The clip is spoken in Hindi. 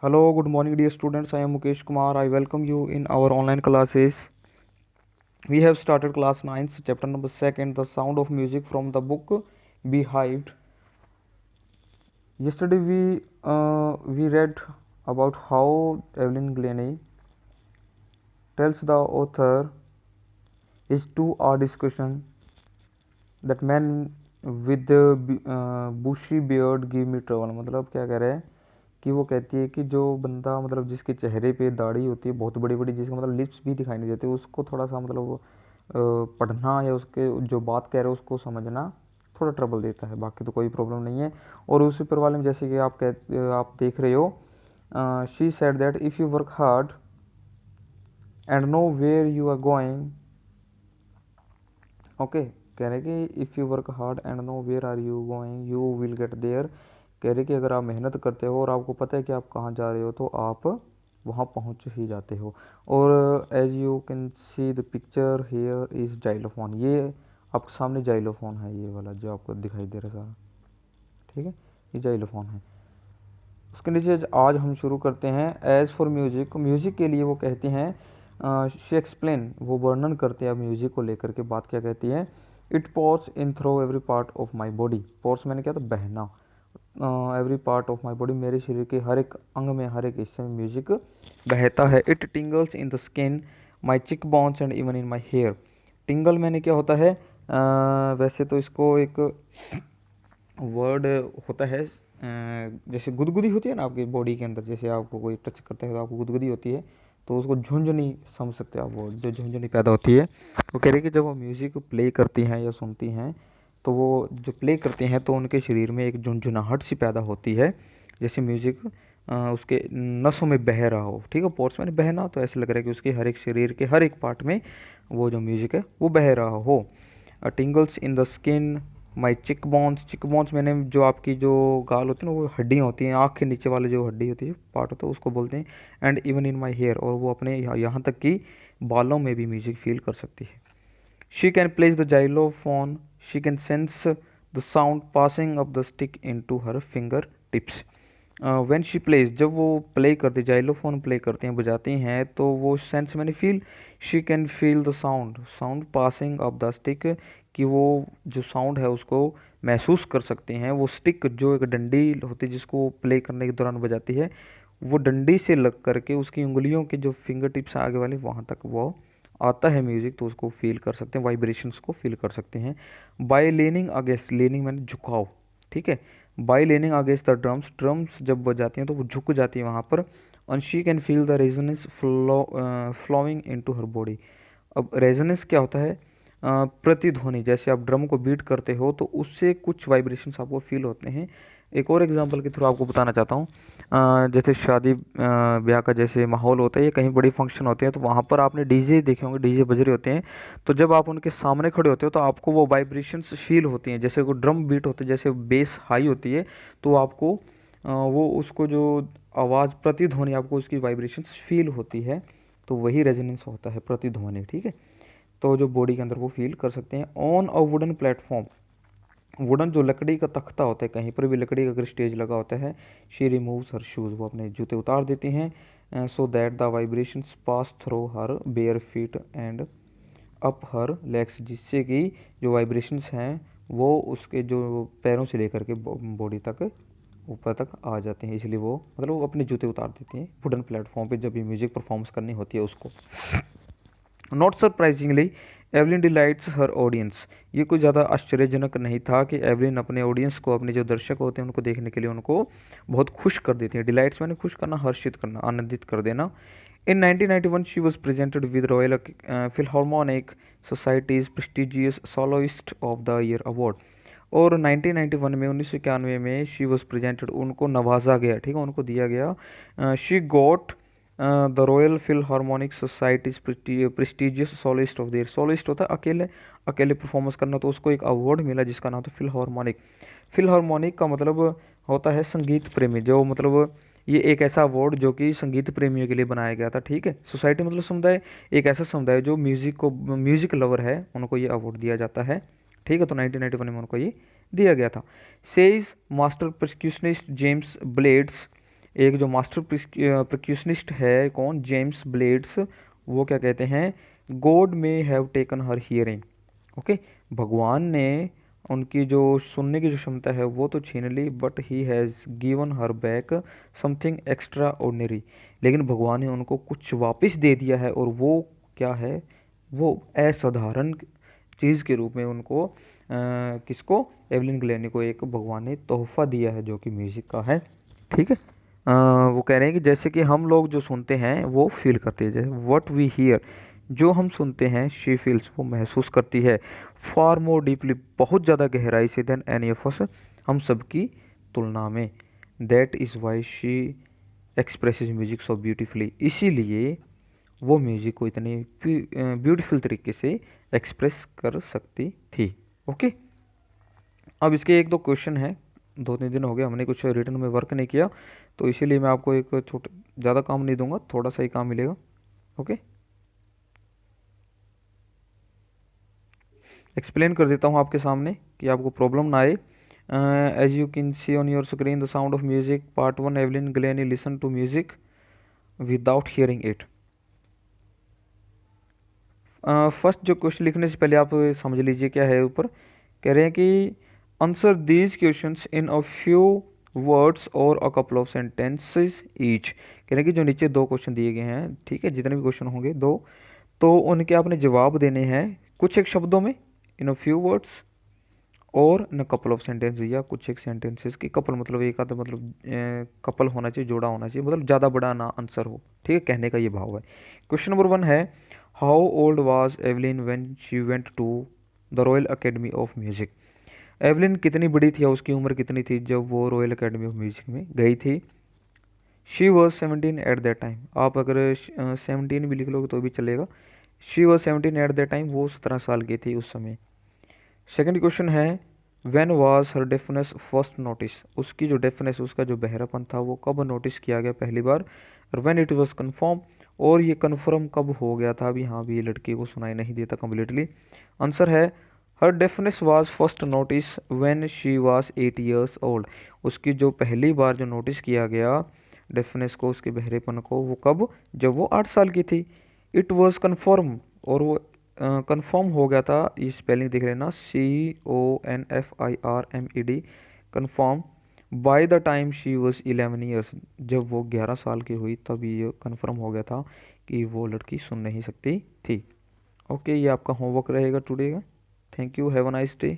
Hello, good morning, dear students. I am Mukesh Kumar. I welcome you in our online classes. We have started class 9th, chapter number 2nd, The Sound of Music from the book Beehive. Yesterday we read about how Evelyn Glennie tells the author is to our discussion that man with the bushy beard give me trouble. मतलब क्या कह रहे हैं कि वो कहती है कि जो बंदा मतलब जिसके चेहरे पे दाढ़ी होती है बहुत बड़ी बड़ी, जिसका मतलब लिप्स भी दिखाई नहीं देते, उसको थोड़ा सा मतलब पढ़ना या उसके जो बात कह रहे हो उसको समझना थोड़ा ट्रबल देता है, बाकी तो कोई प्रॉब्लम नहीं है। और उसी पर वाले में जैसे कि आप देख रहे हो, she said that if you work hard and know where you are going. Okay, कह रहे कि if you work hard and know where are you going you will get there. कह रहे कि अगर आप मेहनत करते हो और आपको पता है कि आप कहाँ जा रहे हो तो आप वहाँ पहुँच ही जाते हो। और as you can see the picture here is xylophone, ये आपके सामने जाइलोफोन है, ये वाला जो आपको दिखाई दे रहा है सारा, ठीक है, ये जाइलोफोन है। उसके नीचे आज हम शुरू करते हैं एज फॉर म्यूजिक। म्यूजिक के लिए वो कहते हैं, शी एक्सप्लेन, वो वर्णन करते हैं म्यूजिक को लेकर के बात क्या कहती है। It pours in through every part of my body. Pours मैंने क्या, तो बहना, every part of my body, मेरे शरीर के हर एक अंग में हर एक हिस्से में म्यूजिक बहता है। It tingles in the skin my cheek bones and even in my hair. Tingle मैंने क्या होता है, वैसे तो इसको एक वर्ड होता है, जैसे गुदगुदी होती है ना आपकी बॉडी के अंदर, जैसे आपको कोई टच करता है तो आपको गुदगुदी होती है, तो उसको झुंझुनी समझ सकते हैं आप, वो जो झुंझुनी पैदा होती है। वो कह रही है कि जब वो म्यूज़िक प्ले करती हैं या सुनती हैं तो वो जो प्ले करते हैं तो उनके शरीर में एक झुंझुनाहट सी पैदा होती है, जैसे म्यूज़िक उसके नसों में बह रहा हो। ठीक है, पोर्स में बहना तो ऐसे लग रहा है कि उसके हर एक शरीर के हर एक पार्ट में वो जो म्यूज़िक है वो बह रहा हो। टिंगल्स in the skin my cheek bones. चिक बोन्स मैंने जो आपकी जो गाल होती है ना, वो हड्डियाँ होती हैं, आँख के नीचे वाले जो हड्डी होती है पार्ट होता है उसको बोलते हैं। And even in my hair, और वो अपने यहाँ तक कि बालों में भी म्यूजिक फील कर सकती है। She can place the xylophone, she can sense the sound passing of the stick into her fingertips. When she plays, जब वो प्ले करती, जाइलोफोन प्ले करते हैं, बजाती हैं, तो वो सेंस मैंने feel, she can feel the sound, sound passing of the stick, कि वो जो साउंड है उसको महसूस कर सकते हैं। वो स्टिक जो एक डंडी होती है जिसको प्ले करने के दौरान बजाती है, वो डंडी से लग करके उसकी उंगलियों के जो फिंगर टिप्स आगे वाले वहाँ तक वो आता है म्यूजिक, तो उसको फील कर सकते हैं, वाइब्रेशंस को फील कर सकते हैं। बाय लेनिंग अगेंस्ट, लेनिंग मैंने झुकाव, ठीक है, by leaning against the drums, drums जब बजाती हैं तो वो झुक जाती है वहाँ पर। And she can feel the resonance flowing into her body. अब रेजोनेंस क्या होता है, प्रतिध्वनि, जैसे आप ड्रम को बीट करते हो तो उससे कुछ वाइब्रेशंस आपको फील होते हैं। एक और एग्जांपल के थ्रू आपको बताना चाहता हूँ, जैसे शादी ब्याह का जैसे माहौल होता है या कहीं बड़ी फंक्शन होते हैं तो वहाँ पर आपने डीजे देखे होंगे, डीजे बज रहे होते हैं, तो जब आप उनके सामने खड़े होते हो तो आपको वो वाइब्रेशंस फील होती हैं, जैसे वो ड्रम बीट होते हैं, जैसे बेस हाई होती है तो आपको वो उसको जो आवाज़ प्रतिध्वनि आपको उसकी वाइब्रेशंस फील होती है, तो वही रेजोनेंस होता है, प्रतिध्वनि, ठीक है। तो जो बॉडी के अंदर वो फील कर सकते हैं। On a wooden platform, wooden जो लकड़ी का तख्ता होता है, कहीं पर भी लकड़ी का अगर स्टेज लगा होता है, शी रिमूव्स हर शूज़, वो अपने जूते उतार देती हैं, so that the vibrations pass through her bare feet and up her legs, जिससे कि जो वाइब्रेशंस हैं वो उसके जो पैरों से लेकर के बॉडी तक ऊपर तक आ जाते हैं, इसलिए वो मतलब वो अपने जूते उतार देती हैं वुडन प्लेटफॉर्म पे जब भी म्यूजिक परफॉर्मेंस करनी होती है उसको। Not surprisingly Evelyn delights her audience, ये कोई ज़्यादा आश्चर्यजनक नहीं था कि एवलिन अपने ऑडियंस को, अपने जो दर्शक होते हैं उनको देखने के लिए उनको बहुत खुश कर देती है। डिलाइट्स मैंने खुश करना, हर्षित करना, आनंदित कर देना। इन 1991 she was presented with royal Philharmonic Society's prestigious soloist of the year award. और 1991 में 1991 में शी वॉज प्रेजेंटेड, उनको नवाजा गया, ठीक है, उनको दिया गया, she got the Royal Philharmonic Society's prestigious soloist of the year. Soloist होता है अकेले अकेले परफॉर्मेंस करना, तो उसको एक अवार्ड मिला जिसका नाम था फिलहार्मोनिक। फिलहार्मोनिक का मतलब होता है संगीत प्रेमी, जो मतलब ये एक ऐसा अवार्ड जो कि संगीत प्रेमियों के लिए बनाया गया था, ठीक है। सोसाइटी मतलब समुदाय, एक ऐसा समुदाय जो म्यूजिक लवर है उनको ये अवार्ड दिया जाता है, ठीक है। तो 1991 में उनको ये दिया गया था। सेज मास्टर परक्यूशनिस्ट जेम्स ब्लेड्स, एक जो मास्टर परक्यूशनिस्ट है कौन, जेम्स ब्लेड्स, वो क्या कहते हैं, गॉड में have taken her hearing. Okay, भगवान ने उनकी जो सुनने की जो क्षमता है वो तो छीन ली, but he has given her back something extraordinary, लेकिन भगवान ने उनको कुछ वापस दे दिया है, और वो क्या है, वो असाधारण चीज़ के रूप में उनको किसको, एवलिन ग्लैनी को एक भगवान ने तोहफा दिया है जो कि म्यूजिक का है। ठीक है। वो कह रहे हैं कि जैसे कि हम लोग जो सुनते हैं वो फील करते हैं, जैसे व्हाट वी हियर, जो हम सुनते हैं, शी फील्स, वो महसूस करती है, फार मोर डीपली, बहुत ज़्यादा गहराई से, देन एनी ऑफ अस, हम सबकी तुलना में, that is why she expresses music so beautifully, इसीलिए वो म्यूजिक को इतने ब्यूटीफुल तरीके से एक्सप्रेस कर सकती थी। ओके, अब इसके एक दो क्वेश्चन हैं, 2-3 दिन हो गए हमने कुछ रिटर्न में वर्क नहीं किया, तो इसीलिए मैं आपको एक छोटा, ज़्यादा काम नहीं दूंगा, थोड़ा सा ही काम मिलेगा। ओके, एक्सप्लेन कर देता हूँ आपके सामने कि आपको प्रॉब्लम ना आए। As you can see on your screen the sound of music part 1, Evelyn Glennie listen to music without hearing it. First जो क्वेश्चन लिखने से पहले आप समझ लीजिए क्या है ऊपर, कह रहे हैं कि answer these questions in a few words और a couple of sentences each. कह रहे हैं कि जो नीचे दो क्वेश्चन दिए गए हैं, ठीक है, जितने भी क्वेश्चन होंगे दो, तो उनके आपने जवाब देने हैं कुछ एक शब्दों में, इन अ फ्यू वर्ड्स, और इन कपल ऑफ सेंटेंस, या कुछ एक सेंटेंसेस की, कपल मतलब एक आधा, मतलब कपल होना चाहिए, जोड़ा होना चाहिए, मतलब ज़्यादा बड़ा ना आंसर हो। ठीक है, कहने का ये भाव है। क्वेश्चन नंबर 1 है, how old was Evelyn when she went to the Royal Academy of Music. Evelyn कितनी बड़ी थी, या उसकी उम्र कितनी थी जब वो रॉयल अकेडमी ऑफ म्यूजिक में गई थी। She was 17 at that time, आप अगर 17 भी लिख लोगे तो भी चलेगा। She was 17 at that time, वो 17 साल की थी उस समय। सेकंड क्वेश्चन है, when was her deafness first notice, उसकी जो डेफनेस, उसका जो बहरापन था, वो कब नोटिस किया गया पहली बार। और व्हेन इट वाज कन्फर्म, और ये कन्फर्म कब हो गया था, अभी हाँ भी ये लड़की को सुनाई नहीं देता कम्प्लीटली। आंसर है, her deafness was first notice when she was 8 years old, उसकी जो पहली बार जो नोटिस किया गया डेफनेस को, उसके बहरेपन को, वो कब, जब वो 8 साल की थी। इट वॉज कन्फर्म, और वो कंफर्म हो गया था, ये स्पेलिंग देख लेना, CONFIRMED, confirm, by the time she was 11 years, जब वो 11 साल की हुई तब ये कंफर्म हो गया था कि वो लड़की सुन नहीं सकती थी। ओके, ये आपका होमवर्क रहेगा टुडे का। Thank you, have a nice day.